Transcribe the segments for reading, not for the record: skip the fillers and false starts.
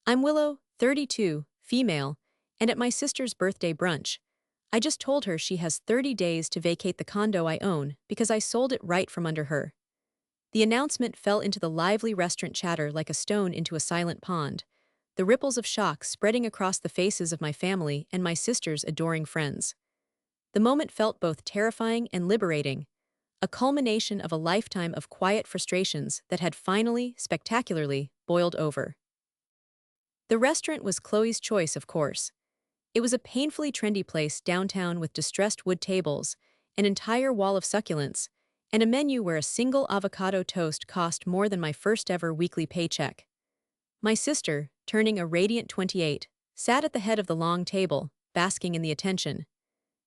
I'm Willow, 32, female, and at my sister's birthday brunch. I just told her she has 30 days to vacate the condo I own because I sold it right from under her. The announcement fell into the lively restaurant chatter like a stone into a silent pond, the ripples of shock spreading across the faces of my family and my sister's adoring friends. The moment felt both terrifying and liberating, a culmination of a lifetime of quiet frustrations that had finally, spectacularly, boiled over. The restaurant was Chloe's choice, of course. It was a painfully trendy place downtown with distressed wood tables, an entire wall of succulents, and a menu where a single avocado toast cost more than my first ever weekly paycheck. My sister, turning a radiant 28, sat at the head of the long table, basking in the attention.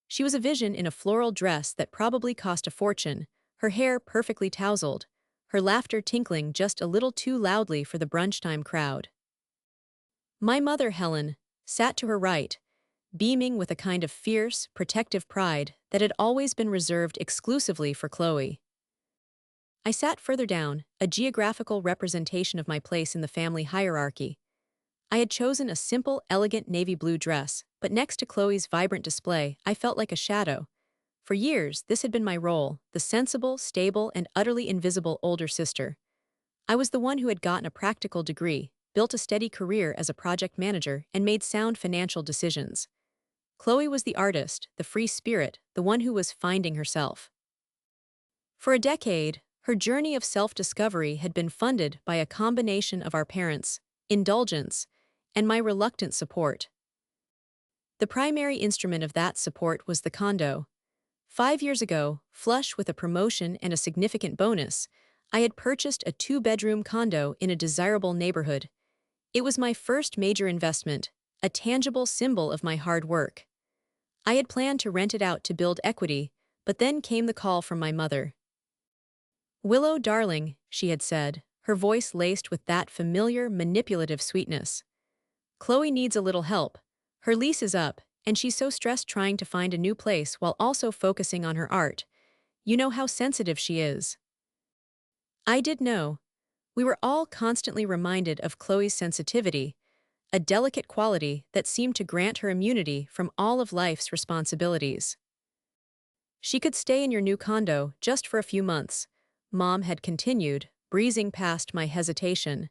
She was a vision in a floral dress that probably cost a fortune, her hair perfectly tousled, her laughter tinkling just a little too loudly for the brunchtime crowd. My mother, Helen, sat to her right, beaming with a kind of fierce, protective pride that had always been reserved exclusively for Chloe. I sat further down, a geographical representation of my place in the family hierarchy. I had chosen a simple, elegant navy blue dress, but next to Chloe's vibrant display, I felt like a shadow. For years, this had been my role, the sensible, stable, and utterly invisible older sister. I was the one who had gotten a practical degree, built a steady career as a project manager, and made sound financial decisions. Chloe was the artist, the free spirit, the one who was finding herself. For a decade, her journey of self-discovery had been funded by a combination of our parents' indulgence and my reluctant support. The primary instrument of that support was the condo. 5 years ago, flush with a promotion and a significant bonus, I had purchased a two-bedroom condo in a desirable neighborhood. It was my first major investment, a tangible symbol of my hard work. I had planned to rent it out to build equity, but then came the call from my mother. "Willow, darling," she had said, her voice laced with that familiar, manipulative sweetness. "Chloe needs a little help. Her lease is up, and she's so stressed trying to find a new place while also focusing on her art. You know how sensitive she is." I did know. We were all constantly reminded of Chloe's sensitivity, a delicate quality that seemed to grant her immunity from all of life's responsibilities. "She could stay in your new condo just for a few months," Mom had continued, breezing past my hesitation.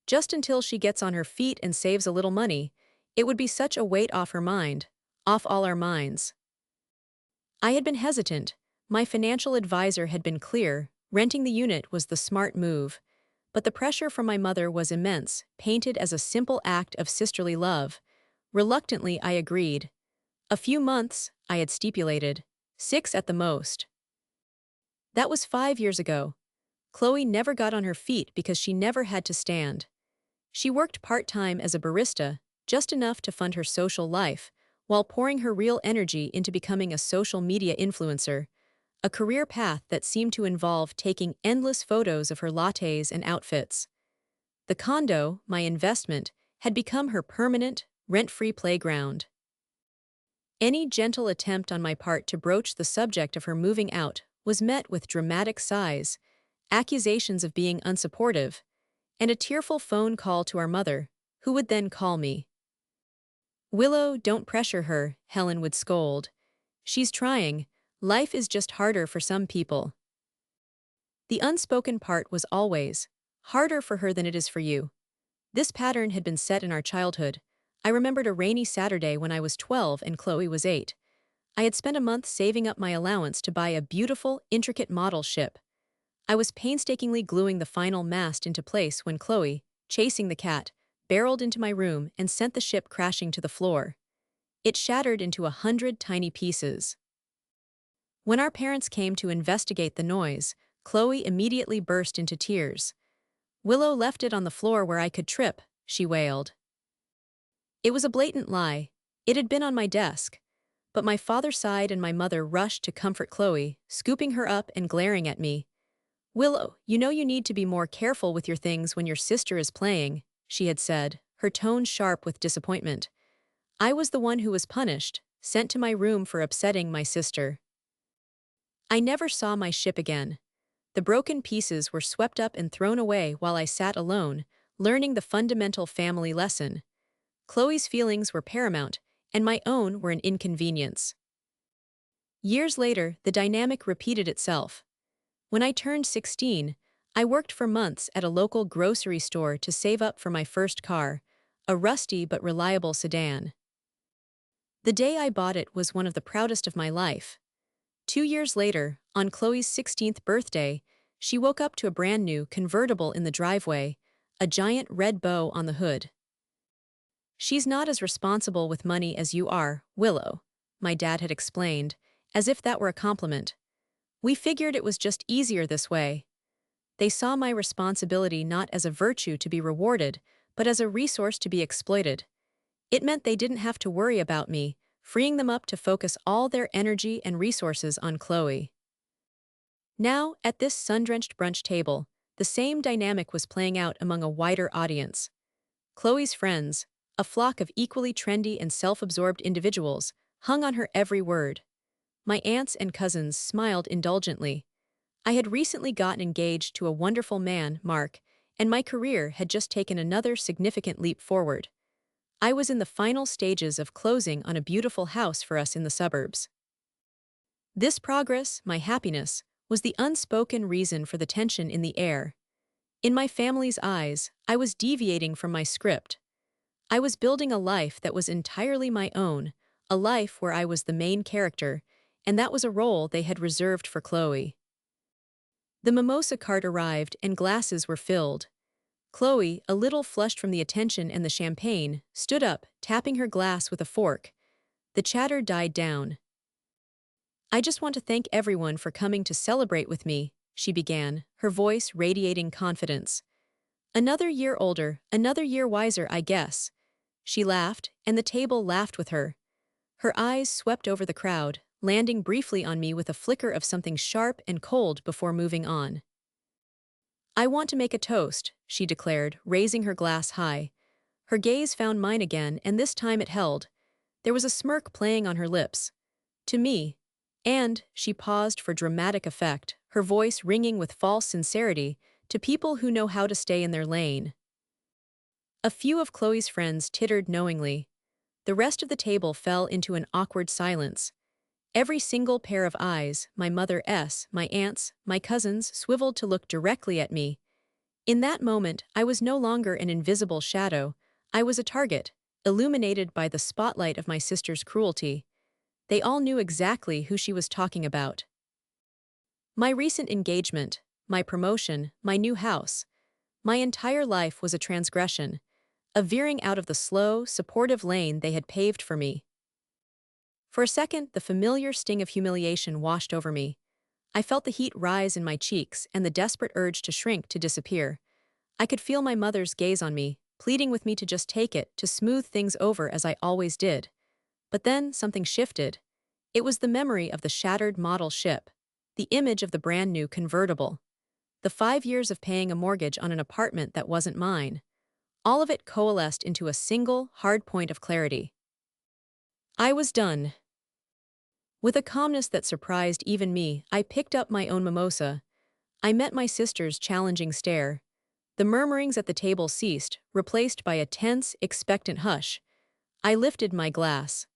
"Just until she gets on her feet and saves a little money. It would be such a weight off her mind, off all our minds." I had been hesitant. My financial advisor had been clear, renting the unit was the smart move. But the pressure from my mother was immense, painted as a simple act of sisterly love. Reluctantly, I agreed. "A few months," I had stipulated. 6 at the most. That was 5 years ago. Chloe never got on her feet because she never had to stand. She worked part-time as a barista, just enough to fund her social life, while pouring her real energy into becoming a social media influencer, a career path that seemed to involve taking endless photos of her lattes and outfits. The condo, my investment, had become her permanent, rent-free playground. Any gentle attempt on my part to broach the subject of her moving out was met with dramatic sighs, accusations of being unsupportive, and a tearful phone call to our mother, who would then call me. "Willow, don't pressure her," Helen would scold. "She's trying. Life is just harder for some people." The unspoken part was always, "harder for her than it is for you." This pattern had been set in our childhood. I remembered a rainy Saturday when I was 12 and Chloe was 8. I had spent a month saving up my allowance to buy a beautiful, intricate model ship. I was painstakingly gluing the final mast into place when Chloe, chasing the cat, barreled into my room and sent the ship crashing to the floor. It shattered into 100 tiny pieces. When our parents came to investigate the noise, Chloe immediately burst into tears. "Willow left it on the floor where I could trip," she wailed. It was a blatant lie. It had been on my desk. But my father sighed and my mother rushed to comfort Chloe, scooping her up and glaring at me. "Willow, you know you need to be more careful with your things when your sister is playing," she had said, her tone sharp with disappointment. I was the one who was punished, sent to my room for upsetting my sister. I never saw my ship again. The broken pieces were swept up and thrown away while I sat alone, learning the fundamental family lesson. Chloe's feelings were paramount, and my own were an inconvenience. Years later, the dynamic repeated itself. When I turned 16, I worked for months at a local grocery store to save up for my first car, a rusty but reliable sedan. The day I bought it was one of the proudest of my life. 2 years later, on Chloe's 16th birthday, she woke up to a brand new convertible in the driveway, a giant red bow on the hood. "She's not as responsible with money as you are, Willow," my dad had explained, as if that were a compliment. "We figured it was just easier this way." They saw my responsibility not as a virtue to be rewarded, but as a resource to be exploited. It meant they didn't have to worry about me, freeing them up to focus all their energy and resources on Chloe. Now, at this sun-drenched brunch table, the same dynamic was playing out among a wider audience. Chloe's friends, a flock of equally trendy and self-absorbed individuals, hung on her every word. My aunts and cousins smiled indulgently. I had recently gotten engaged to a wonderful man, Mark, and my career had just taken another significant leap forward. I was in the final stages of closing on a beautiful house for us in the suburbs. This progress, my happiness, was the unspoken reason for the tension in the air. In my family's eyes, I was deviating from my script. I was building a life that was entirely my own, a life where I was the main character, and that was a role they had reserved for Chloe. The mimosa cart arrived and glasses were filled. Chloe, a little flushed from the attention and the champagne, stood up, tapping her glass with a fork. The chatter died down. "I just want to thank everyone for coming to celebrate with me," she began, her voice radiating confidence. "Another year older, another year wiser, I guess." She laughed, and the table laughed with her. Her eyes swept over the crowd, landing briefly on me with a flicker of something sharp and cold before moving on. "I want to make a toast," she declared, raising her glass high. Her gaze found mine again, and this time it held. There was a smirk playing on her lips. "To me." And, she paused for dramatic effect, her voice ringing with false sincerity, "to people who know how to stay in their lane." A few of Chloe's friends tittered knowingly. The rest of the table fell into an awkward silence. Every single pair of eyes, my mother's, my aunt's, my cousins, swiveled to look directly at me. In that moment, I was no longer an invisible shadow. I was a target, illuminated by the spotlight of my sister's cruelty. They all knew exactly who she was talking about. My recent engagement, my promotion, my new house. My entire life was a transgression, a veering out of the slow, supportive lane they had paved for me. For a second, the familiar sting of humiliation washed over me. I felt the heat rise in my cheeks and the desperate urge to shrink, to disappear. I could feel my mother's gaze on me, pleading with me to just take it, to smooth things over as I always did. But then something shifted. It was the memory of the shattered model ship, the image of the brand new convertible, the 5 years of paying a mortgage on an apartment that wasn't mine. All of it coalesced into a single, hard point of clarity. I was done. With a calmness that surprised even me, I picked up my own mimosa. I met my sister's challenging stare. The murmurings at the table ceased, replaced by a tense, expectant hush. I lifted my glass.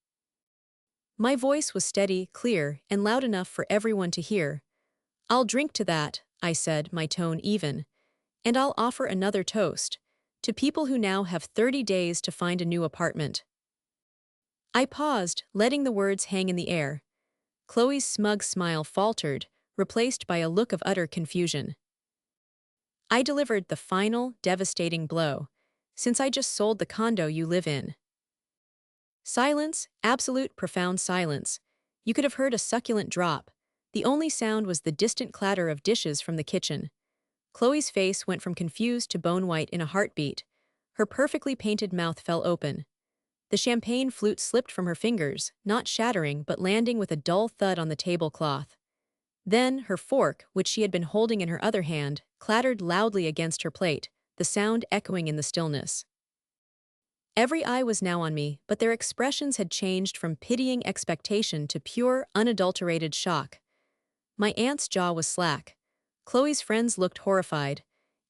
My voice was steady, clear, and loud enough for everyone to hear. "I'll drink to that," I said, my tone even. "And I'll offer another toast, to people who now have 30 days to find a new apartment." I paused, letting the words hang in the air. Chloe's smug smile faltered, replaced by a look of utter confusion. I delivered the final, devastating blow. "Since I just sold the condo you live in." Silence, absolute profound silence. You could have heard a succulent drop. The only sound was the distant clatter of dishes from the kitchen. Chloe's face went from confused to bone-white in a heartbeat. Her perfectly painted mouth fell open. The champagne flute slipped from her fingers, not shattering but landing with a dull thud on the tablecloth. Then her fork, which she had been holding in her other hand, clattered loudly against her plate, the sound echoing in the stillness. Every eye was now on me, but their expressions had changed from pitying expectation to pure, unadulterated shock. My aunt's jaw was slack. Chloe's friends looked horrified.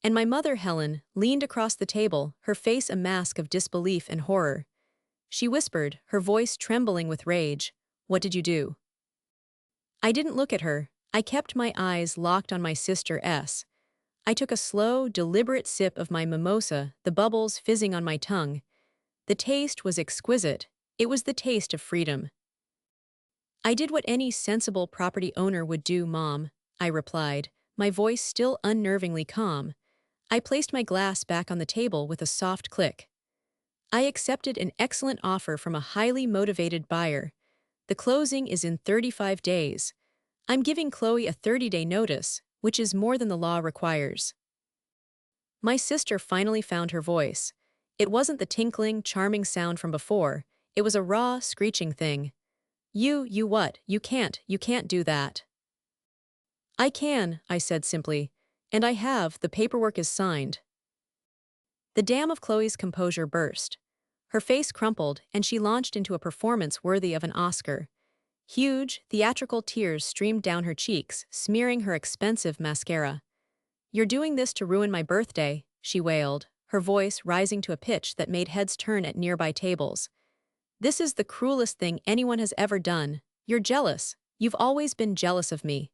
And my mother, Helen, leaned across the table, her face a mask of disbelief and horror. She whispered, her voice trembling with rage, "What did you do?" I didn't look at her. I kept my eyes locked on my sister S. I took a slow, deliberate sip of my mimosa, the bubbles fizzing on my tongue. The taste was exquisite. It was the taste of freedom. "I did what any sensible property owner would do, Mom," I replied, my voice still unnervingly calm. I placed my glass back on the table with a soft click. "I accepted an excellent offer from a highly motivated buyer. The closing is in 35 days. I'm giving Chloe a 30-day notice, which is more than the law requires." My sister finally found her voice. It wasn't the tinkling, charming sound from before. It was a raw, screeching thing. You what? You can't do that." "I can," I said simply. "And I have, the paperwork is signed." The dam of Chloe's composure burst. Her face crumpled, and she launched into a performance worthy of an Oscar. Huge, theatrical tears streamed down her cheeks, smearing her expensive mascara. "You're doing this to ruin my birthday," she wailed, her voice rising to a pitch that made heads turn at nearby tables. "This is the cruelest thing anyone has ever done. You're jealous. You've always been jealous of me."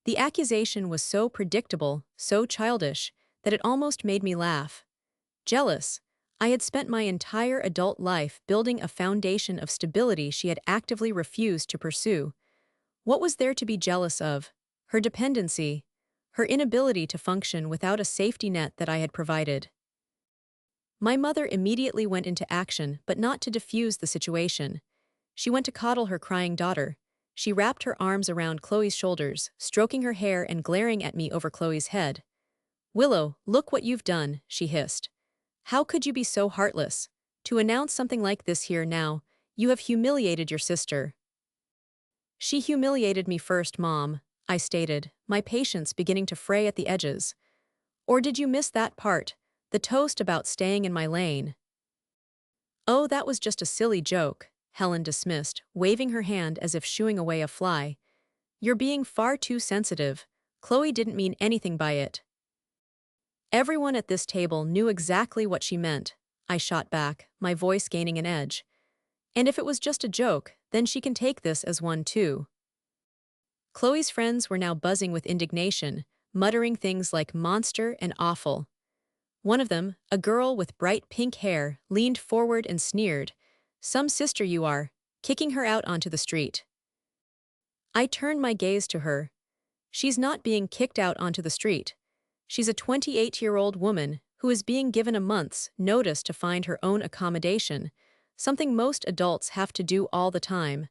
The accusation was so predictable, so childish, that it almost made me laugh. Jealous. I had spent my entire adult life building a foundation of stability she had actively refused to pursue. What was there to be jealous of? Her dependency, her inability to function without a safety net that I had provided. My mother immediately went into action, but not to diffuse the situation. She went to coddle her crying daughter. She wrapped her arms around Chloe's shoulders, stroking her hair and glaring at me over Chloe's head. "Willow, look what you've done," she hissed. "How could you be so heartless? To announce something like this here now, you have humiliated your sister." "She humiliated me first, Mom," I stated, my patience beginning to fray at the edges. "Or did you miss that part, the toast about staying in my lane?" "Oh, that was just a silly joke," Helen dismissed, waving her hand as if shooing away a fly. "You're being far too sensitive. Chloe didn't mean anything by it." Everyone at this table knew exactly what she meant, I shot back, my voice gaining an edge. "And if it was just a joke, then she can take this as one too." Chloe's friends were now buzzing with indignation, muttering things like monster and awful. One of them, a girl with bright pink hair, leaned forward and sneered, "Some sister you are, kicking her out onto the street." I turned my gaze to her. She's not being kicked out onto the street. She's a 28-year-old woman who is being given a month's notice to find her own accommodation, something most adults have to do all the time.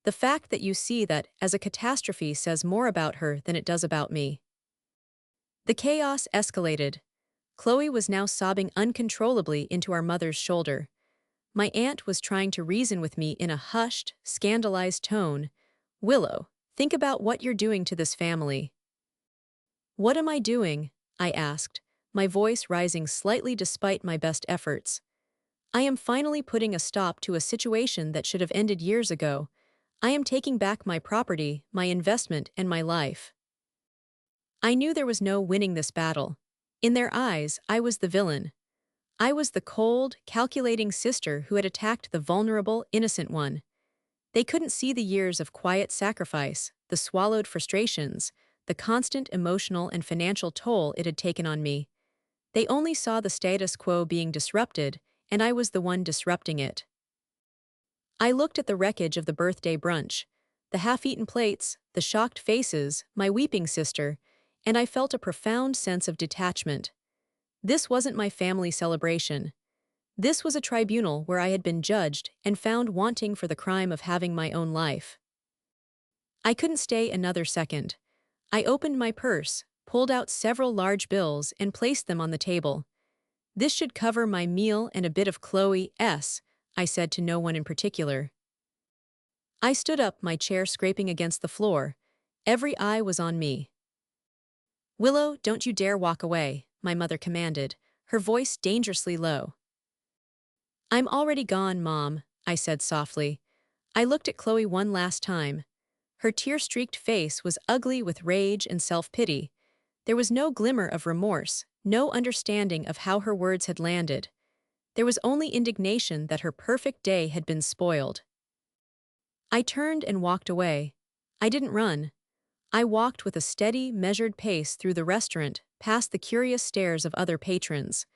The fact that you see that as a catastrophe says more about her than it does about me. The chaos escalated. Chloe was now sobbing uncontrollably into our mother's shoulder. My aunt was trying to reason with me in a hushed, scandalized tone. "Willow, think about what you're doing to this family." "What am I doing?" I asked, my voice rising slightly despite my best efforts. "I am finally putting a stop to a situation that should have ended years ago. I am taking back my property, my investment, and my life." I knew there was no winning this battle. In their eyes, I was the villain. I was the cold, calculating sister who had attacked the vulnerable, innocent one. They couldn't see the years of quiet sacrifice, the swallowed frustrations, the constant emotional and financial toll it had taken on me. They only saw the status quo being disrupted, and I was the one disrupting it. I looked at the wreckage of the birthday brunch, the half-eaten plates, the shocked faces, my weeping sister, and I felt a profound sense of detachment. This wasn't my family celebration. This was a tribunal where I had been judged and found wanting for the crime of having my own life. I couldn't stay another second. I opened my purse, pulled out several large bills, and placed them on the table. "This should cover my meal and a bit of Chloe's," I said to no one in particular. I stood up, my chair scraping against the floor. Every eye was on me. "Willow, don't you dare walk away," my mother commanded, her voice dangerously low. "I'm already gone, Mom," I said softly. I looked at Chloe one last time. Her tear-streaked face was ugly with rage and self-pity. There was no glimmer of remorse, no understanding of how her words had landed. There was only indignation that her perfect day had been spoiled. I turned and walked away. I didn't run. I walked with a steady, measured pace through the restaurant, past the curious stares of other patrons.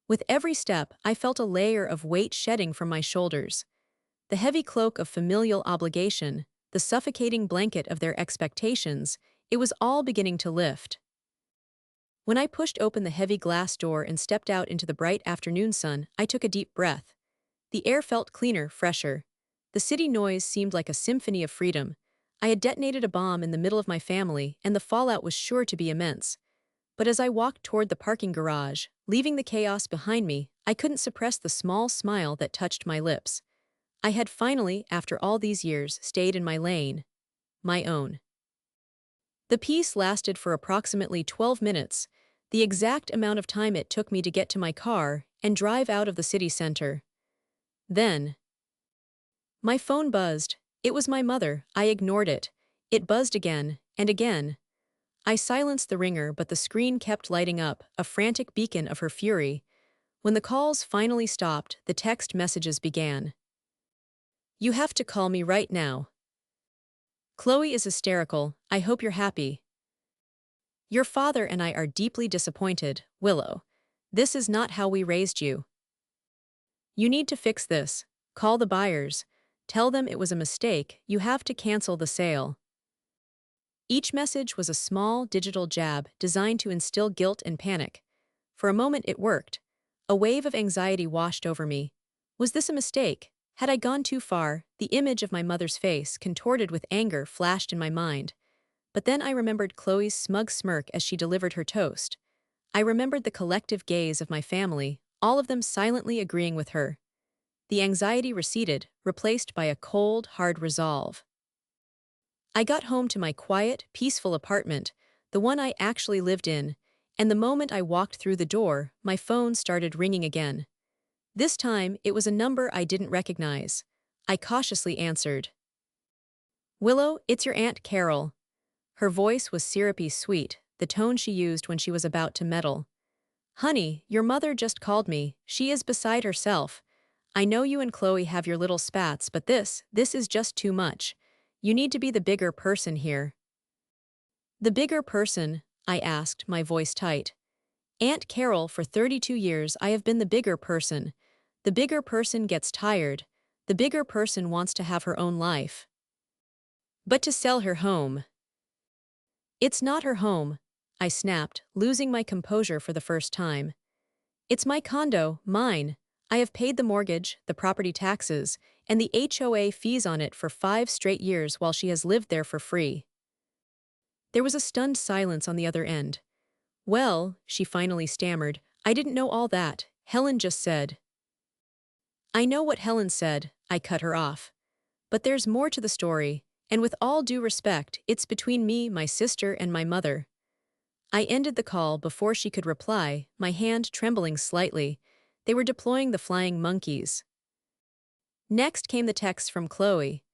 With every step, I felt a layer of weight shedding from my shoulders. The heavy cloak of familial obligation, the suffocating blanket of their expectations, it was all beginning to lift. When I pushed open the heavy glass door and stepped out into the bright afternoon sun, I took a deep breath. The air felt cleaner, fresher. The city noise seemed like a symphony of freedom. I had detonated a bomb in the middle of my family, and the fallout was sure to be immense. But as I walked toward the parking garage, leaving the chaos behind me, I couldn't suppress the small smile that touched my lips. I had finally, after all these years, stayed in my lane. My own. The peace lasted for approximately 12 minutes, the exact amount of time it took me to get to my car and drive out of the city center. Then, my phone buzzed. It was my mother. I ignored it. It buzzed again, and again. I silenced the ringer, but the screen kept lighting up, a frantic beacon of her fury. When the calls finally stopped, the text messages began. "You have to call me right now. Chloe is hysterical. I hope you're happy. Your father and I are deeply disappointed, Willow. This is not how we raised you. You need to fix this. Call the buyers. Tell them it was a mistake. You have to cancel the sale." Each message was a small, digital jab designed to instill guilt and panic. For a moment it worked. A wave of anxiety washed over me. Was this a mistake? Had I gone too far? The image of my mother's face, contorted with anger, flashed in my mind. But then I remembered Chloe's smug smirk as she delivered her toast. I remembered the collective gaze of my family, all of them silently agreeing with her. The anxiety receded, replaced by a cold, hard resolve. I got home to my quiet, peaceful apartment, the one I actually lived in, and the moment I walked through the door, my phone started ringing again. This time, it was a number I didn't recognize. I cautiously answered. "Willow, it's your Aunt Carol." Her voice was syrupy sweet, the tone she used when she was about to meddle. "Honey, your mother just called me. She is beside herself. I know you and Chloe have your little spats, but this is just too much. You need to be the bigger person here." "The bigger person?" I asked, my voice tight. "Aunt Carol, for 32 years I have been the bigger person. The bigger person gets tired. The bigger person wants to have her own life. But to sell her home." "It's not her home," I snapped, losing my composure for the first time. "It's my condo, mine. I have paid the mortgage, the property taxes, and the HOA fees on it for 5 straight years while she has lived there for free." There was a stunned silence on the other end. "Well," she finally stammered, "I didn't know all that. Helen just said." "I know what Helen said," I cut her off. "But there's more to the story, and with all due respect, it's between me, my sister, and my mother." I ended the call before she could reply, my hand trembling slightly. They were deploying the flying monkeys. Next came the texts from Chloe.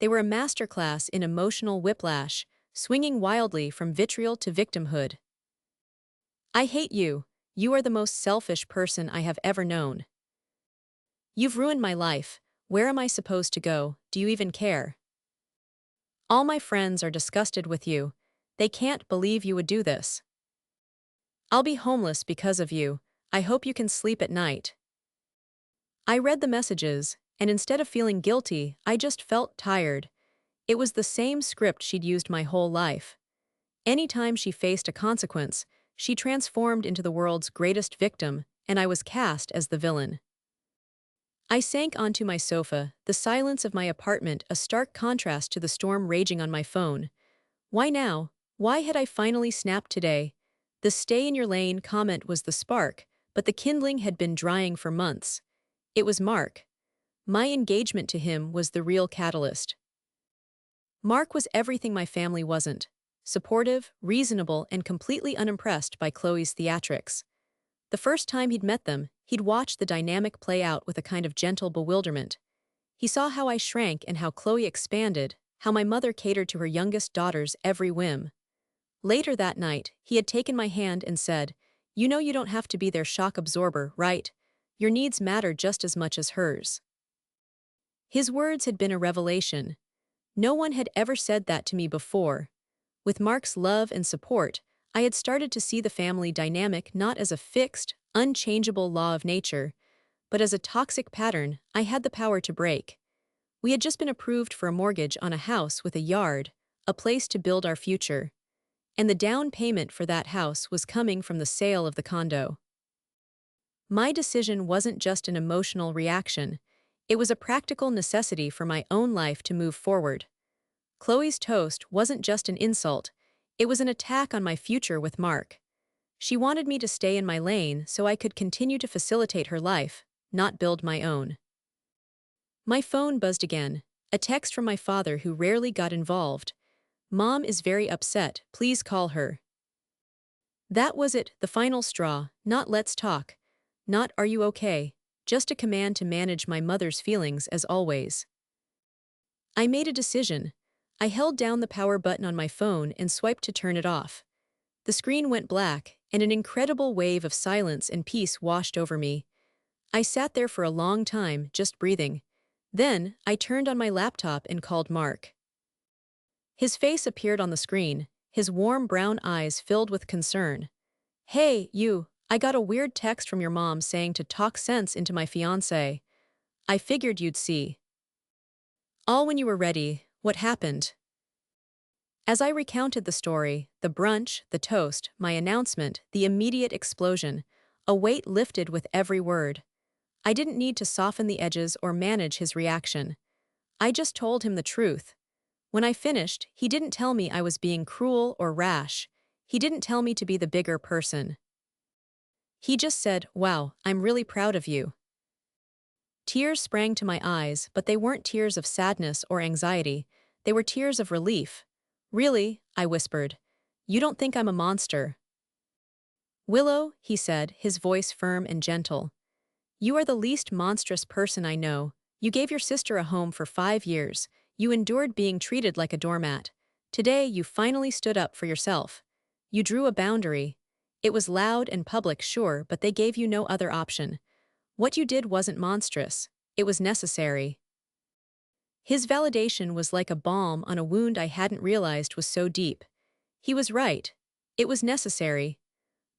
They were a masterclass in emotional whiplash, swinging wildly from vitriol to victimhood. "I hate you. You are the most selfish person I have ever known. You've ruined my life. Where am I supposed to go? Do you even care? All my friends are disgusted with you. They can't believe you would do this. I'll be homeless because of you. I hope you can sleep at night." I read the messages, and instead of feeling guilty, I just felt tired. It was the same script she'd used my whole life. Anytime she faced a consequence, she transformed into the world's greatest victim, and I was cast as the villain. I sank onto my sofa, the silence of my apartment a stark contrast to the storm raging on my phone. Why now? Why had I finally snapped today? The "stay in your lane" comment was the spark, but the kindling had been drying for months. It was Mark. My engagement to him was the real catalyst. Mark was everything my family wasn't: supportive, reasonable, and completely unimpressed by Chloe's theatrics. The first time he'd met them, he'd watched the dynamic play out with a kind of gentle bewilderment. He saw how I shrank and how Chloe expanded, how my mother catered to her youngest daughter's every whim. Later that night, he had taken my hand and said, "You know you don't have to be their shock absorber, right? Your needs matter just as much as hers." His words had been a revelation. No one had ever said that to me before. With Mark's love and support, I had started to see the family dynamic not as a fixed, unchangeable law of nature, but as a toxic pattern I had the power to break. We had just been approved for a mortgage on a house with a yard, a place to build our future. And the down payment for that house was coming from the sale of the condo. My decision wasn't just an emotional reaction, it was a practical necessity for my own life to move forward. Chloe's toast wasn't just an insult, it was an attack on my future with Mark. She wanted me to stay in my lane so I could continue to facilitate her life, not build my own. My phone buzzed again, a text from my father who rarely got involved. "Mom is very upset, please call her." That was it, the final straw, not "let's talk," not "are you okay," just a command to manage my mother's feelings as always. I made a decision. I held down the power button on my phone and swiped to turn it off. The screen went black, and an incredible wave of silence and peace washed over me. I sat there for a long time, just breathing. Then, I turned on my laptop and called Mark. His face appeared on the screen, his warm brown eyes filled with concern. "Hey, you, I got a weird text from your mom saying to talk sense into my fiancé. I figured you'd see. All when you were ready, what happened?" As I recounted the story, the brunch, the toast, my announcement, the immediate explosion, a weight lifted with every word. I didn't need to soften the edges or manage his reaction. I just told him the truth. When I finished, he didn't tell me I was being cruel or rash. He didn't tell me to be the bigger person. He just said, "Wow, I'm really proud of you." Tears sprang to my eyes, but they weren't tears of sadness or anxiety. They were tears of relief. "Really?" I whispered. "You don't think I'm a monster?" "Willow," he said, his voice firm and gentle. "You are the least monstrous person I know. You gave your sister a home for 5 years. You endured being treated like a doormat. Today you finally stood up for yourself. You drew a boundary. It was loud and public, sure, but they gave you no other option. What you did wasn't monstrous. It was necessary." His validation was like a balm on a wound I hadn't realized was so deep. He was right. It was necessary.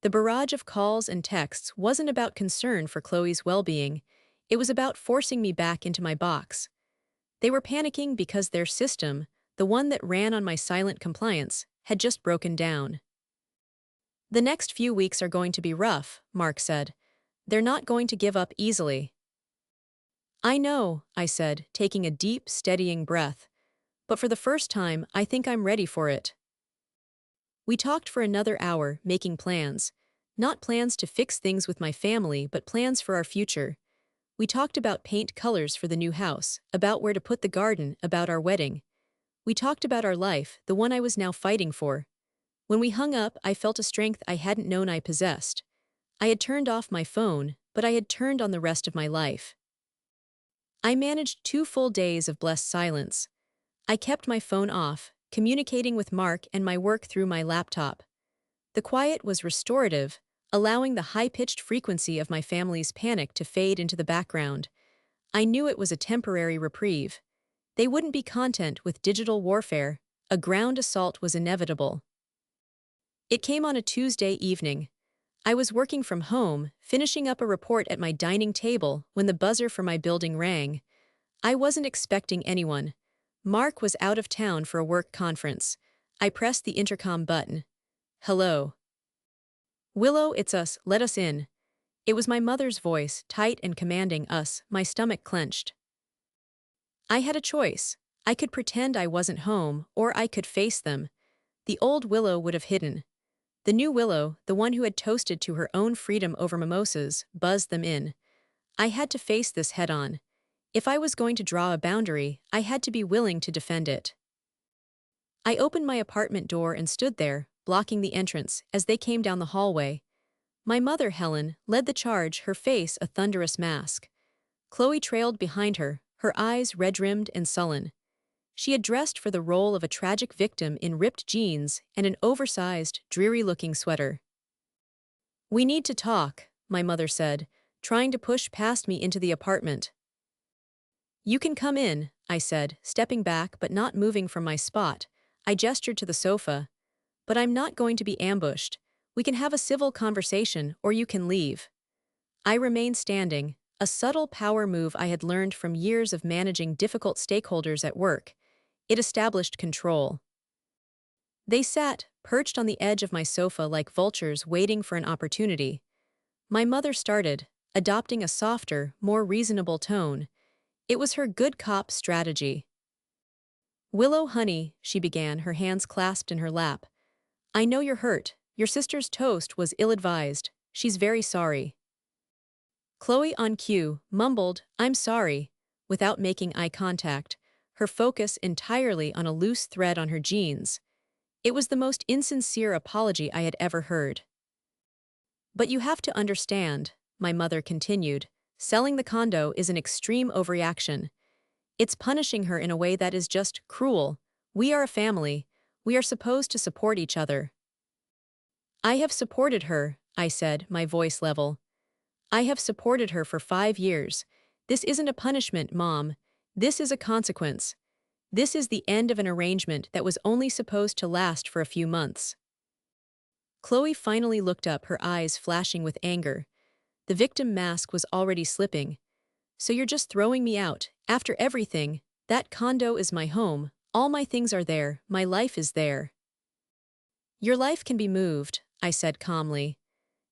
The barrage of calls and texts wasn't about concern for Chloe's well-being. It was about forcing me back into my box. They were panicking because their system, the one that ran on my silent compliance, had just broken down. "The next few weeks are going to be rough," Mark said. "They're not going to give up easily." "I know," I said, taking a deep, steadying breath. "But for the first time, I think I'm ready for it." We talked for another hour, making plans. Not plans to fix things with my family, but plans for our future. We talked about paint colors for the new house, about where to put the garden, about our wedding. We talked about our life, the one I was now fighting for. When we hung up, I felt a strength I hadn't known I possessed. I had turned off my phone, but I had turned on the rest of my life. I managed 2 full days of blessed silence. I kept my phone off, communicating with Mark and my work through my laptop. The quiet was restorative, allowing the high-pitched frequency of my family's panic to fade into the background. I knew it was a temporary reprieve. They wouldn't be content with digital warfare. A ground assault was inevitable. It came on a Tuesday evening. I was working from home, finishing up a report at my dining table when the buzzer for my building rang. I wasn't expecting anyone. Mark was out of town for a work conference. I pressed the intercom button. "Hello." "Willow, it's us, let us in." It was my mother's voice, tight and commanding us, my stomach clenched. I had a choice. I could pretend I wasn't home, or I could face them. The old Willow would have hidden. The new Willow, the one who had toasted to her own freedom over mimosas, buzzed them in. I had to face this head-on. If I was going to draw a boundary, I had to be willing to defend it. I opened my apartment door and stood there, blocking the entrance, as they came down the hallway. My mother, Helen, led the charge, her face a thunderous mask. Chloe trailed behind her, her eyes red-rimmed and sullen. She had dressed for the role of a tragic victim in ripped jeans and an oversized, dreary-looking sweater. "We need to talk," my mother said, trying to push past me into the apartment. "You can come in," I said, stepping back but not moving from my spot. I gestured to the sofa. "But I'm not going to be ambushed. We can have a civil conversation, or you can leave." I remained standing, a subtle power move I had learned from years of managing difficult stakeholders at work. It established control. They sat, perched on the edge of my sofa like vultures waiting for an opportunity. My mother started, adopting a softer, more reasonable tone. It was her good cop strategy. "Willow, honey," she began, her hands clasped in her lap. "I know you're hurt. Your sister's toast was ill-advised. She's very sorry." Chloe, on cue, mumbled, "I'm sorry," without making eye contact, her focus entirely on a loose thread on her jeans. It was the most insincere apology I had ever heard. "But you have to understand," my mother continued, "selling the condo is an extreme overreaction. It's punishing her in a way that is just cruel. We are a family. We are supposed to support each other." "I have supported her," I said, my voice level. "I have supported her for 5 years. This isn't a punishment, Mom. This is a consequence. This is the end of an arrangement that was only supposed to last for a few months." Chloe finally looked up, her eyes flashing with anger. The victim mask was already slipping. "So you're just throwing me out, after everything? That condo is my home, all my things are there, my life is there." "Your life can be moved," I said calmly.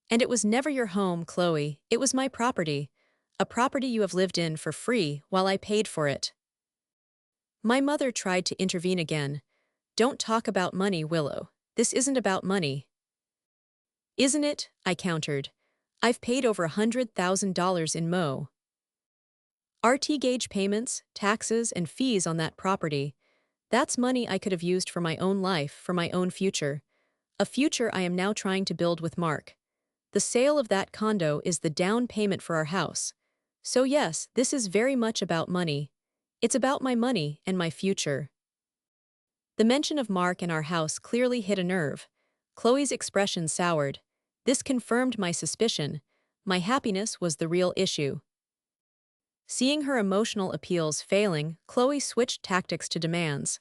"And it was never your home, Chloe, it was my property. A property you have lived in for free while I paid for it." My mother tried to intervene again. "Don't talk about money, Willow. This isn't about money." "Isn't it?" I countered. "I've paid over $100,000 in RT gauge payments, taxes, and fees on that property. That's money I could have used for my own life, for my own future. A future I am now trying to build with Mark. The sale of that condo is the down payment for our house. So yes, this is very much about money. It's about my money and my future." The mention of Mark and our house clearly hit a nerve. Chloe's expression soured. This confirmed my suspicion. My happiness was the real issue. Seeing her emotional appeals failing, Chloe switched tactics to demands.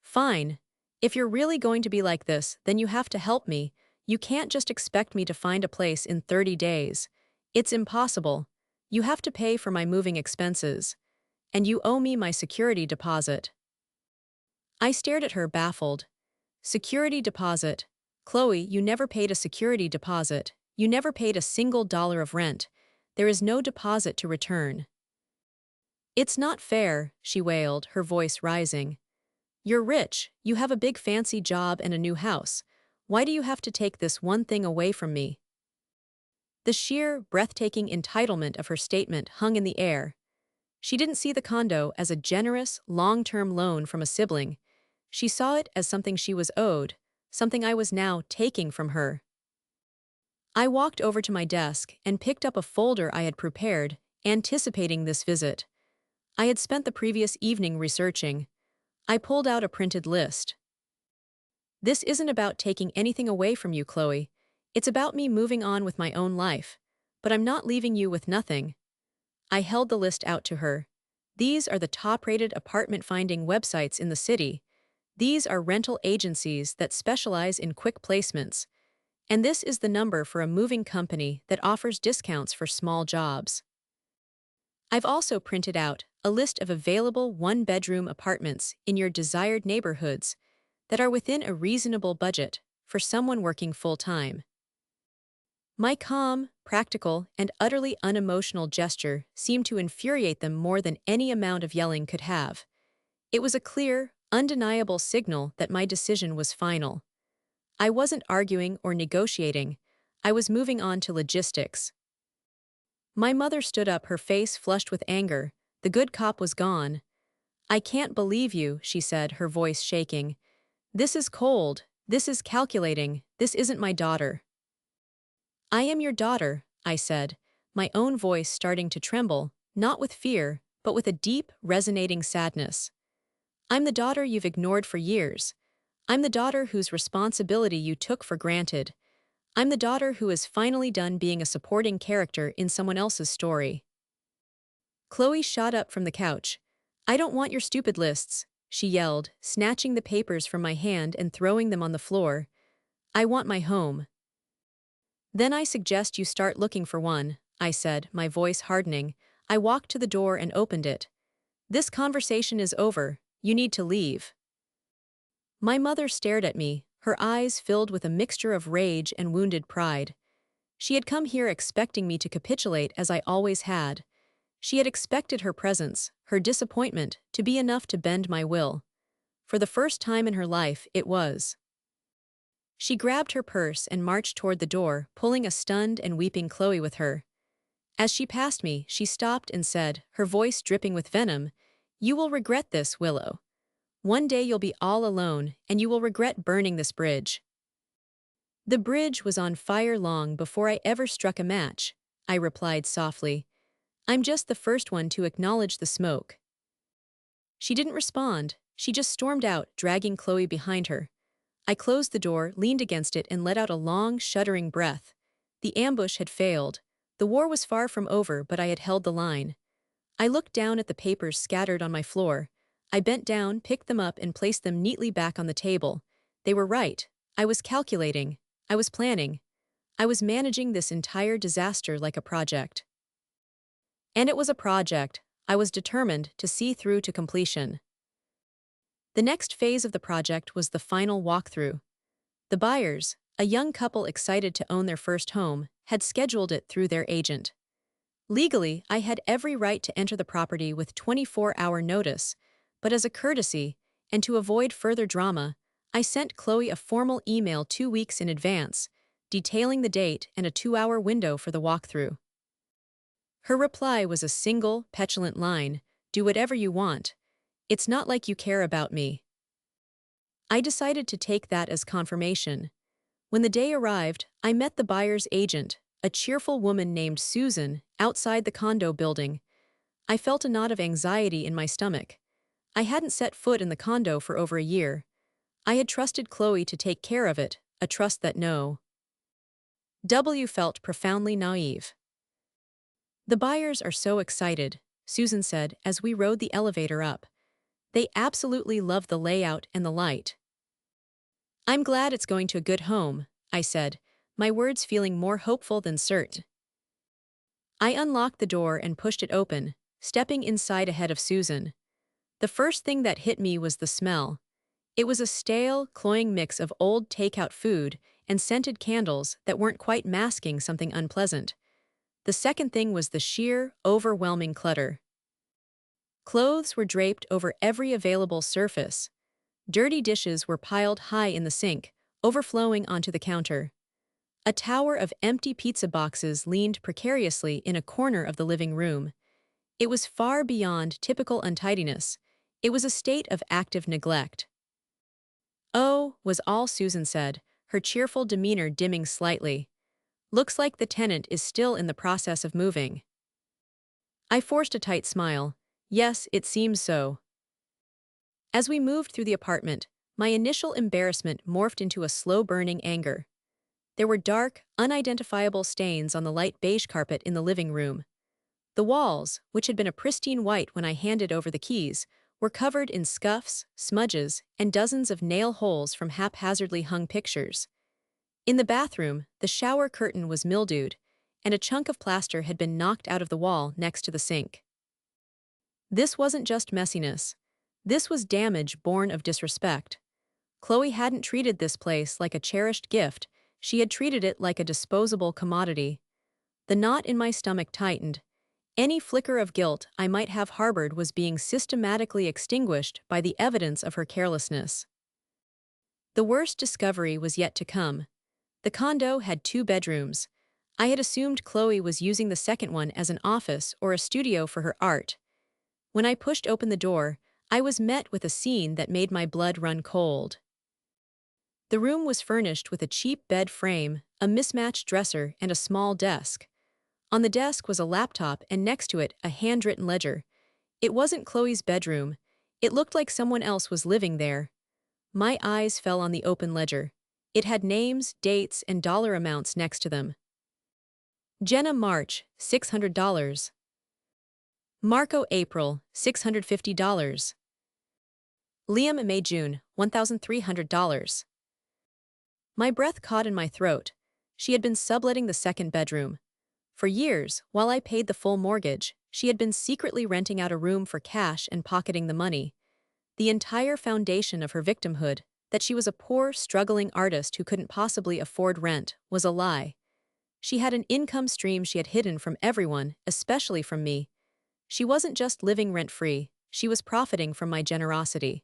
"Fine. If you're really going to be like this, then you have to help me. You can't just expect me to find a place in 30 days. It's impossible. You have to pay for my moving expenses. And you owe me my security deposit." I stared at her, baffled. "Security deposit? Chloe, you never paid a security deposit. You never paid a single dollar of rent. There is no deposit to return." "It's not fair," she wailed, her voice rising. "You're rich, you have a big fancy job and a new house. Why do you have to take this one thing away from me?" The sheer, breathtaking entitlement of her statement hung in the air. She didn't see the condo as a generous, long-term loan from a sibling. She saw it as something she was owed, something I was now taking from her. I walked over to my desk and picked up a folder I had prepared, anticipating this visit. I had spent the previous evening researching. I pulled out a printed list. "This isn't about taking anything away from you, Chloe. It's about me moving on with my own life. But I'm not leaving you with nothing." I held the list out to her. "These are the top-rated apartment finding websites in the city. These are rental agencies that specialize in quick placements. And this is the number for a moving company that offers discounts for small jobs. I've also printed out a list of available one-bedroom apartments in your desired neighborhoods that are within a reasonable budget for someone working full-time." My calm, practical, and utterly unemotional gesture seemed to infuriate them more than any amount of yelling could have. It was a clear, undeniable signal that my decision was final. I wasn't arguing or negotiating. I was moving on to logistics. My mother stood up, her face flushed with anger. The good cop was gone. "I can't believe you," she said, her voice shaking. "This is cold. This is calculating. This isn't my daughter." "I am your daughter," I said, my own voice starting to tremble, not with fear, but with a deep, resonating sadness. I'm the daughter you've ignored for years. I'm the daughter whose responsibility you took for granted. I'm the daughter who is finally done being a supporting character in someone else's story. Chloe shot up from the couch. I don't want your stupid lists, she yelled, snatching the papers from my hand and throwing them on the floor. I want my home. Then I suggest you start looking for one, I said, my voice hardening. I walked to the door and opened it. This conversation is over. You need to leave. My mother stared at me, her eyes filled with a mixture of rage and wounded pride. She had come here expecting me to capitulate as I always had. She had expected her presence, her disappointment, to be enough to bend my will. For the first time in her life, it was. She grabbed her purse and marched toward the door, pulling a stunned and weeping Chloe with her. As she passed me, she stopped and said, her voice dripping with venom, "You will regret this, Willow. One day you'll be all alone, and you will regret burning this bridge." The bridge was on fire long before I ever struck a match, I replied softly. I'm just the first one to acknowledge the smoke. She didn't respond. She just stormed out, dragging Chloe behind her. I closed the door, leaned against it, and let out a long, shuddering breath. The ambush had failed. The war was far from over, but I had held the line. I looked down at the papers scattered on my floor. I bent down, picked them up, and placed them neatly back on the table. They were right. I was calculating. I was planning. I was managing this entire disaster like a project. And it was a project I was determined to see through to completion. The next phase of the project was the final walkthrough. The buyers, a young couple excited to own their first home, had scheduled it through their agent. Legally, I had every right to enter the property with 24-hour notice, but as a courtesy, and to avoid further drama, I sent Chloe a formal email 2 weeks in advance, detailing the date and a 2-hour window for the walkthrough. Her reply was a single, petulant line, "Do whatever you want. It's not like you care about me." I decided to take that as confirmation. When the day arrived, I met the buyer's agent, a cheerful woman named Susan, outside the condo building. I felt a knot of anxiety in my stomach. I hadn't set foot in the condo for over a year. I had trusted Chloe to take care of it, a trust that felt profoundly naive. The buyers are so excited, Susan said as we rode the elevator up. They absolutely love the layout and the light. I'm glad it's going to a good home, I said, my words feeling more hopeful than certain. I unlocked the door and pushed it open, stepping inside ahead of Susan. The first thing that hit me was the smell. It was a stale, cloying mix of old takeout food and scented candles that weren't quite masking something unpleasant. The second thing was the sheer, overwhelming clutter. Clothes were draped over every available surface. Dirty dishes were piled high in the sink, overflowing onto the counter. A tower of empty pizza boxes leaned precariously in a corner of the living room. It was far beyond typical untidiness. It was a state of active neglect. "Oh," was all Susan said, her cheerful demeanor dimming slightly. "Looks like the tenant is still in the process of moving." I forced a tight smile. Yes, it seems so. As we moved through the apartment, my initial embarrassment morphed into a slow-burning anger. There were dark, unidentifiable stains on the light beige carpet in the living room. The walls, which had been a pristine white when I handed over the keys, were covered in scuffs, smudges, and dozens of nail holes from haphazardly hung pictures. In the bathroom, the shower curtain was mildewed, and a chunk of plaster had been knocked out of the wall next to the sink. This wasn't just messiness. This was damage born of disrespect. Chloe hadn't treated this place like a cherished gift, she had treated it like a disposable commodity. The knot in my stomach tightened. Any flicker of guilt I might have harbored was being systematically extinguished by the evidence of her carelessness. The worst discovery was yet to come. The condo had 2 bedrooms. I had assumed Chloe was using the second one as an office or a studio for her art. When I pushed open the door, I was met with a scene that made my blood run cold. The room was furnished with a cheap bed frame, a mismatched dresser, and a small desk. On the desk was a laptop and next to it a handwritten ledger. It wasn't Chloe's bedroom. It looked like someone else was living there. My eyes fell on the open ledger. It had names, dates, and dollar amounts next to them. Jenna March, $600. Marco April, $650. Liam May June, $1,300. My breath caught in my throat. She had been subletting the second bedroom. For years, while I paid the full mortgage, she had been secretly renting out a room for cash and pocketing the money. The entire foundation of her victimhood, that she was a poor, struggling artist who couldn't possibly afford rent, was a lie. She had an income stream she had hidden from everyone, especially from me. She wasn't just living rent-free, she was profiting from my generosity.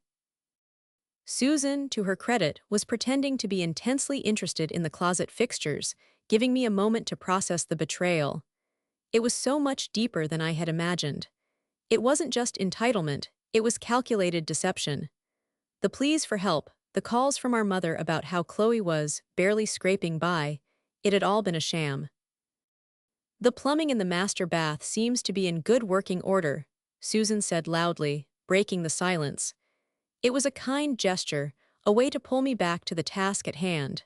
Susan, to her credit, was pretending to be intensely interested in the closet fixtures, giving me a moment to process the betrayal. It was so much deeper than I had imagined. It wasn't just entitlement, it was calculated deception. The pleas for help, the calls from our mother about how Chloe was barely scraping by, it had all been a sham. The plumbing in the master bath seems to be in good working order, Susan said loudly, breaking the silence. It was a kind gesture, a way to pull me back to the task at hand.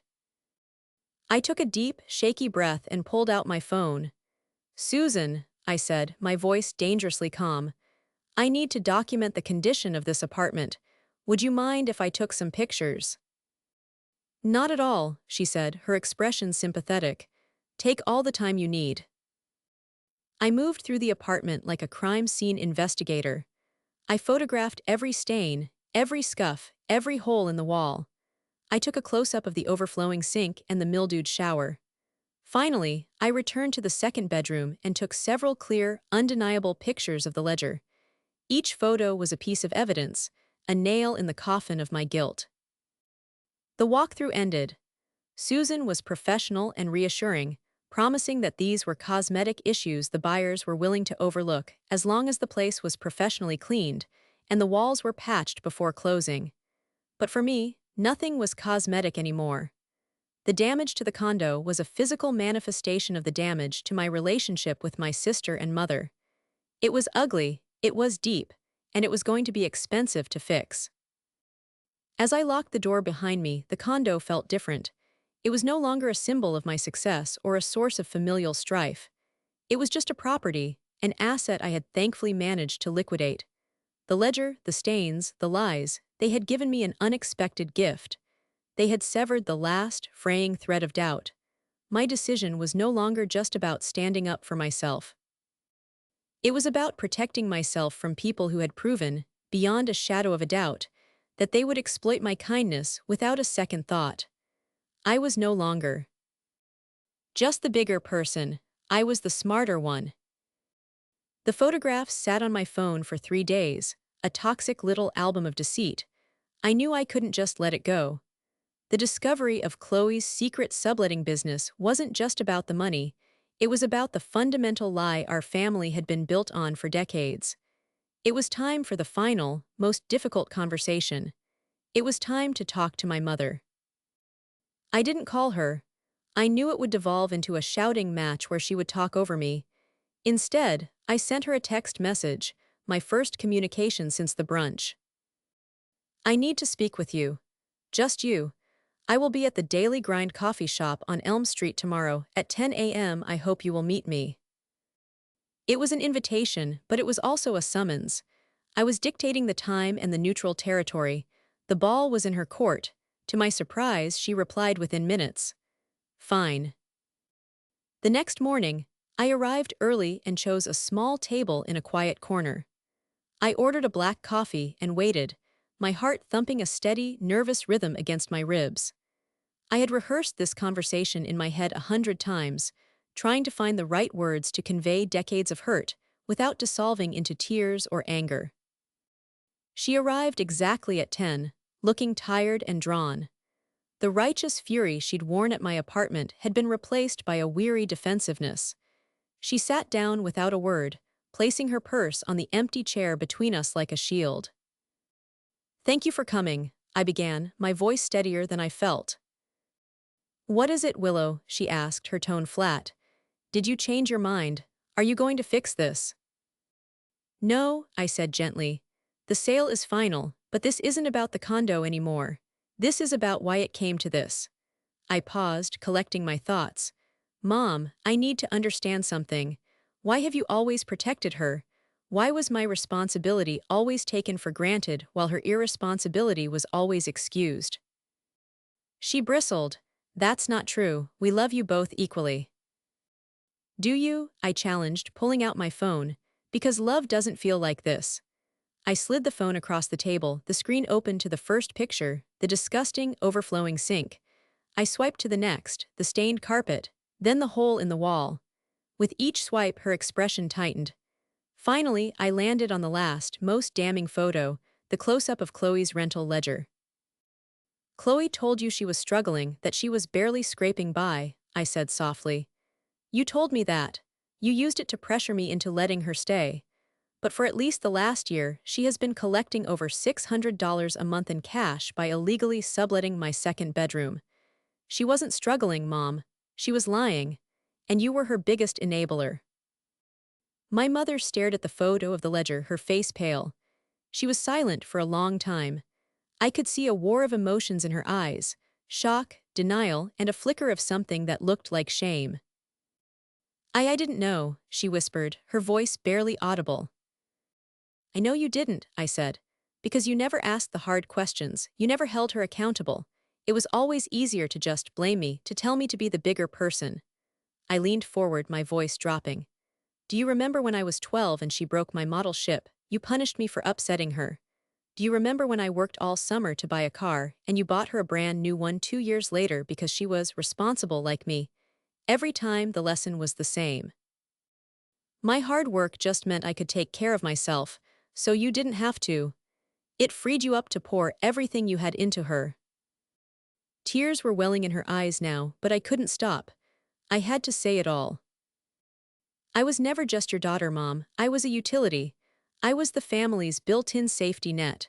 I took a deep, shaky breath and pulled out my phone. Susan, I said, my voice dangerously calm, I need to document the condition of this apartment. Would you mind if I took some pictures? Not at all, she said, her expression sympathetic. Take all the time you need. I moved through the apartment like a crime scene investigator. I photographed every stain, every scuff, every hole in the wall. I took a close-up of the overflowing sink and the mildewed shower. Finally, I returned to the second bedroom and took several clear, undeniable pictures of the ledger. Each photo was a piece of evidence, a nail in the coffin of my guilt. The walkthrough ended. Susan was professional and reassuring, promising that these were cosmetic issues the buyers were willing to overlook as long as the place was professionally cleaned and the walls were patched before closing. But for me, nothing was cosmetic anymore. The damage to the condo was a physical manifestation of the damage to my relationship with my sister and mother. It was ugly, it was deep, and it was going to be expensive to fix. As I locked the door behind me, the condo felt different. It was no longer a symbol of my success or a source of familial strife. It was just a property, an asset I had thankfully managed to liquidate. The ledger, the stains, the lies, they had given me an unexpected gift. They had severed the last, fraying thread of doubt. My decision was no longer just about standing up for myself. It was about protecting myself from people who had proven, beyond a shadow of a doubt, that they would exploit my kindness without a second thought. I was no longer just the bigger person, I was the smarter one. The photographs sat on my phone for 3 days, a toxic little album of deceit. I knew I couldn't just let it go. The discovery of Chloe's secret subletting business wasn't just about the money, it was about the fundamental lie our family had been built on for decades. It was time for the final, most difficult conversation. It was time to talk to my mother. I didn't call her. I knew it would devolve into a shouting match where she would talk over me. Instead, I sent her a text message, my first communication since the brunch. I need to speak with you. Just you. I will be at the Daily Grind coffee shop on Elm Street tomorrow at 10 a.m. I hope you will meet me. It was an invitation, but it was also a summons. I was dictating the time and the neutral territory. The ball was in her court. To my surprise, she replied within minutes. Fine. The next morning, I arrived early and chose a small table in a quiet corner. I ordered a black coffee and waited, my heart thumping a steady, nervous rhythm against my ribs. I had rehearsed this conversation in my head 100 times, trying to find the right words to convey decades of hurt without dissolving into tears or anger. She arrived exactly at 10, looking tired and drawn. The righteous fury she'd worn at my apartment had been replaced by a weary defensiveness. She sat down without a word, placing her purse on the empty chair between us like a shield. Thank you for coming, I began, my voice steadier than I felt. What is it, Willow? She asked, her tone flat. Did you change your mind? Are you going to fix this? No, I said gently. the sale is final, but this isn't about the condo anymore. This is about why it came to this. I paused, collecting my thoughts. Mom, I need to understand something. Why have you always protected her? Why was my responsibility always taken for granted while her irresponsibility was always excused? She bristled. That's not true. We love you both equally. Do you? I challenged, pulling out my phone. Because love doesn't feel like this. I slid the phone across the table, the screen opened to the first picture, the disgusting, overflowing sink. I swiped to the next, the stained carpet, then the hole in the wall. With each swipe, her expression tightened. Finally, I landed on the last, most damning photo, the close-up of Chloe's rental ledger. Chloe told you she was struggling, that she was barely scraping by, I said softly. You told me that. You used it to pressure me into letting her stay. But for at least the last year, she has been collecting over $600 a month in cash by illegally subletting my second bedroom. She wasn't struggling, Mom. She was lying. And you were her biggest enabler. My mother stared at the photo of the ledger, her face pale. She was silent for a long time. I could see a war of emotions in her eyes, shock, denial, and a flicker of something that looked like shame. I didn't know, she whispered, her voice barely audible. I know you didn't, I said. Because you never asked the hard questions, you never held her accountable. It was always easier to just blame me, to tell me to be the bigger person. I leaned forward, my voice dropping. Do you remember when I was 12 and she broke my model ship? You punished me for upsetting her. Do you remember when I worked all summer to buy a car, and you bought her a brand new one 2 years later because she was responsible like me? Every time the lesson was the same. My hard work just meant I could take care of myself, so you didn't have to. It freed you up to pour everything you had into her. Tears were welling in her eyes now, but I couldn't stop. I had to say it all. I was never just your daughter, Mom. I was a utility. I was the family's built-in safety net.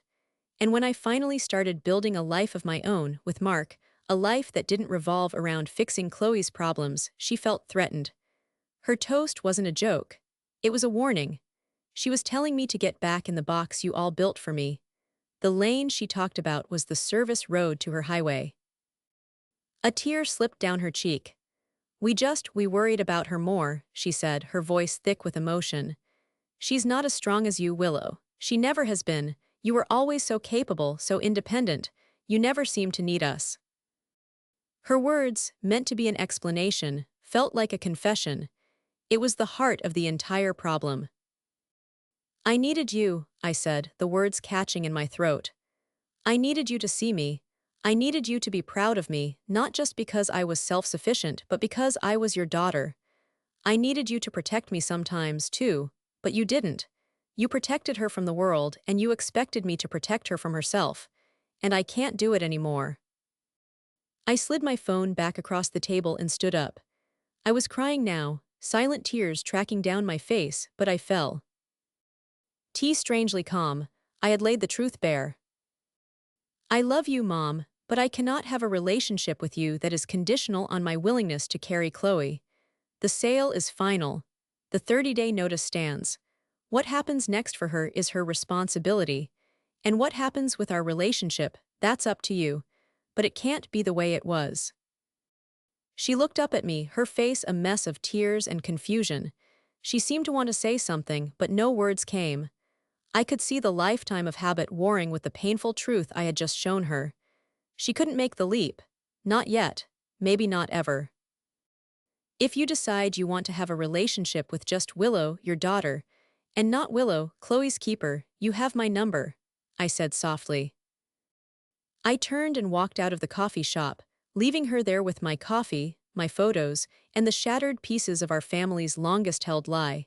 And when I finally started building a life of my own, with Mark, a life that didn't revolve around fixing Chloe's problems, she felt threatened. Her toast wasn't a joke. It was a warning. She was telling me to get back in the box you all built for me. The lane she talked about was the service road to her highway. A tear slipped down her cheek. We worried about her more, she said, her voice thick with emotion. She's not as strong as you, Willow. She never has been. You were always so capable, so independent. You never seemed to need us. Her words, meant to be an explanation, felt like a confession. It was the heart of the entire problem. I needed you, I said, the words catching in my throat. I needed you to see me. I needed you to be proud of me, not just because I was self-sufficient, but because I was your daughter. I needed you to protect me sometimes, too, but you didn't. You protected her from the world, and you expected me to protect her from herself. And I can't do it anymore. I slid my phone back across the table and stood up. I was crying now, silent tears tracking down my face, but I fell. Strangely calm, I had laid the truth bare. I love you, Mom, but I cannot have a relationship with you that is conditional on my willingness to carry Chloe. The sale is final. The 30-day notice stands. What happens next for her is her responsibility. And what happens with our relationship, that's up to you. But it can't be the way it was. She looked up at me, her face a mess of tears and confusion. She seemed to want to say something, but no words came. I could see the lifetime of habit warring with the painful truth I had just shown her. She couldn't make the leap. Not yet. Maybe not ever. If you decide you want to have a relationship with just Willow, your daughter, and not Willow, Chloe's keeper, you have my number, I said softly. I turned and walked out of the coffee shop, leaving her there with my coffee, my photos, and the shattered pieces of our family's longest-held lie.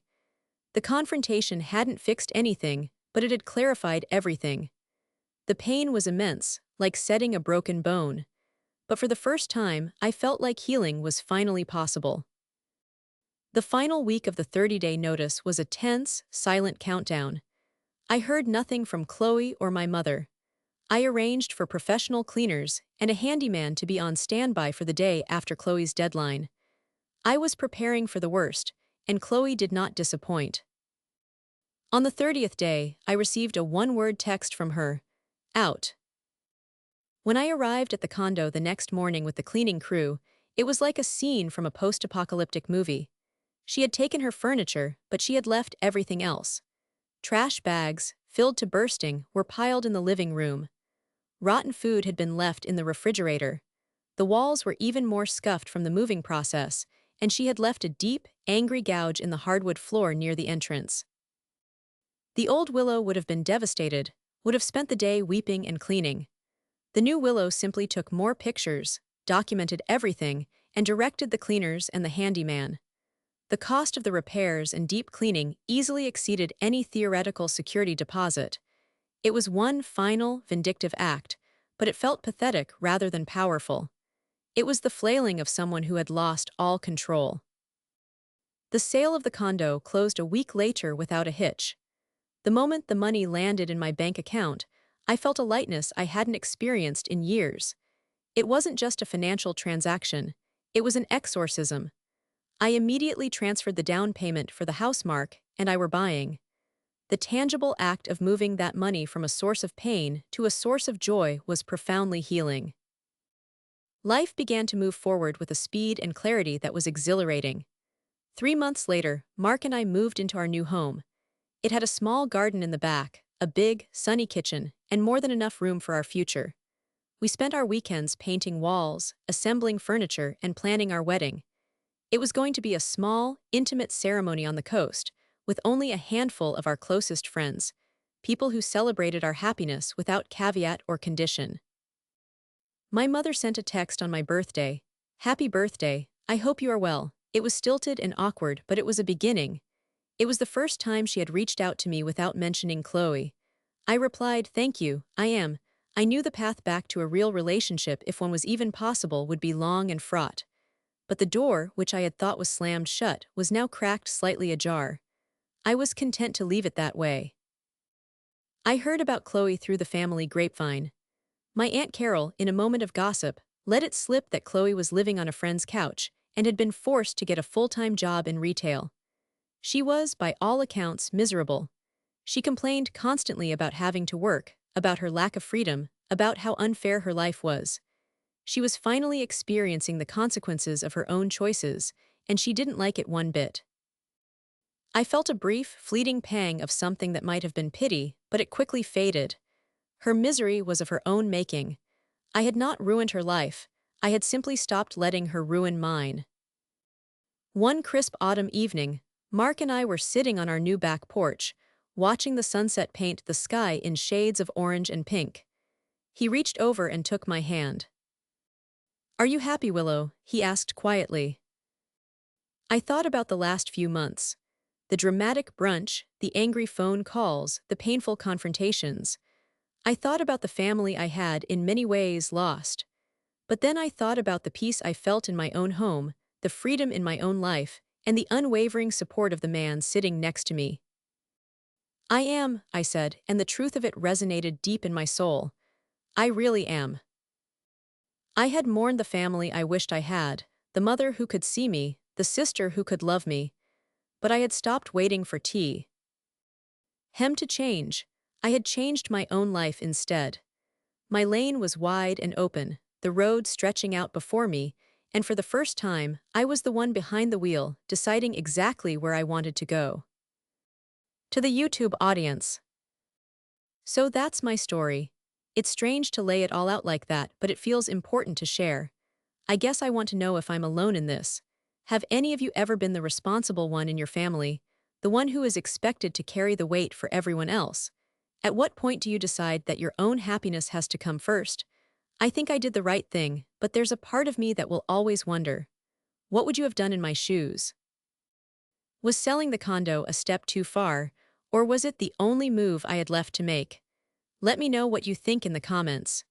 The confrontation hadn't fixed anything, but it had clarified everything. The pain was immense, like setting a broken bone. But for the first time, I felt like healing was finally possible. The final week of the 30-day notice was a tense, silent countdown. I heard nothing from Chloe or my mother. I arranged for professional cleaners and a handyman to be on standby for the day after Chloe's deadline. I was preparing for the worst, and Chloe did not disappoint. On the 30th day, I received a one-word text from her. Out. When I arrived at the condo the next morning with the cleaning crew, it was like a scene from a post-apocalyptic movie. She had taken her furniture, but she had left everything else. Trash bags, filled to bursting, were piled in the living room. Rotten food had been left in the refrigerator. The walls were even more scuffed from the moving process, and she had left a deep, angry gouge in the hardwood floor near the entrance. The old Willow would have been devastated, would have spent the day weeping and cleaning. The new Willow simply took more pictures, documented everything, and directed the cleaners and the handyman. The cost of the repairs and deep cleaning easily exceeded any theoretical security deposit. It was one final, vindictive act, but it felt pathetic rather than powerful. It was the flailing of someone who had lost all control. The sale of the condo closed a week later without a hitch. The moment the money landed in my bank account, I felt a lightness I hadn't experienced in years. It wasn't just a financial transaction, it was an exorcism. I immediately transferred the down payment for the house Mark and I were buying. The tangible act of moving that money from a source of pain to a source of joy was profoundly healing. Life began to move forward with a speed and clarity that was exhilarating. 3 months later, Mark and I moved into our new home. It had a small garden in the back, a big, sunny kitchen, and more than enough room for our future. We spent our weekends painting walls, assembling furniture, and planning our wedding. It was going to be a small, intimate ceremony on the coast, with only a handful of our closest friends, people who celebrated our happiness without caveat or condition. My mother sent a text on my birthday. Happy birthday, I hope you are well. It was stilted and awkward, but it was a beginning. It was the first time she had reached out to me without mentioning Chloe. I replied, thank you, I am. I knew the path back to a real relationship, if one was even possible, would be long and fraught. But the door, which I had thought was slammed shut, was now cracked slightly ajar. I was content to leave it that way. I heard about Chloe through the family grapevine. My Aunt Carol, in a moment of gossip, let it slip that Chloe was living on a friend's couch and had been forced to get a full-time job in retail. She was, by all accounts, miserable. She complained constantly about having to work, about her lack of freedom, about how unfair her life was. She was finally experiencing the consequences of her own choices, and she didn't like it one bit. I felt a brief, fleeting pang of something that might have been pity, but it quickly faded. Her misery was of her own making. I had not ruined her life. I had simply stopped letting her ruin mine. One crisp autumn evening, Mark and I were sitting on our new back porch, watching the sunset paint the sky in shades of orange and pink. He reached over and took my hand. Are you happy, Willow? He asked quietly. I thought about the last few months. The dramatic brunch, the angry phone calls, the painful confrontations. I thought about the family I had in many ways lost. But then I thought about the peace I felt in my own home, the freedom in my own life, and the unwavering support of the man sitting next to me. I am, I said, and the truth of it resonated deep in my soul. I really am. I had mourned the family I wished I had, the mother who could see me, the sister who could love me. But I had stopped waiting for tea. To change. I had changed my own life instead. My lane was wide and open, the road stretching out before me, and for the first time, I was the one behind the wheel, deciding exactly where I wanted to go. To the YouTube audience. So that's my story. It's strange to lay it all out like that, but it feels important to share. I guess I want to know if I'm alone in this. Have any of you ever been the responsible one in your family, the one who is expected to carry the weight for everyone else? At what point do you decide that your own happiness has to come first? I think I did the right thing, but there's a part of me that will always wonder. What would you have done in my shoes? Was selling the condo a step too far, or was it the only move I had left to make? Let me know what you think in the comments.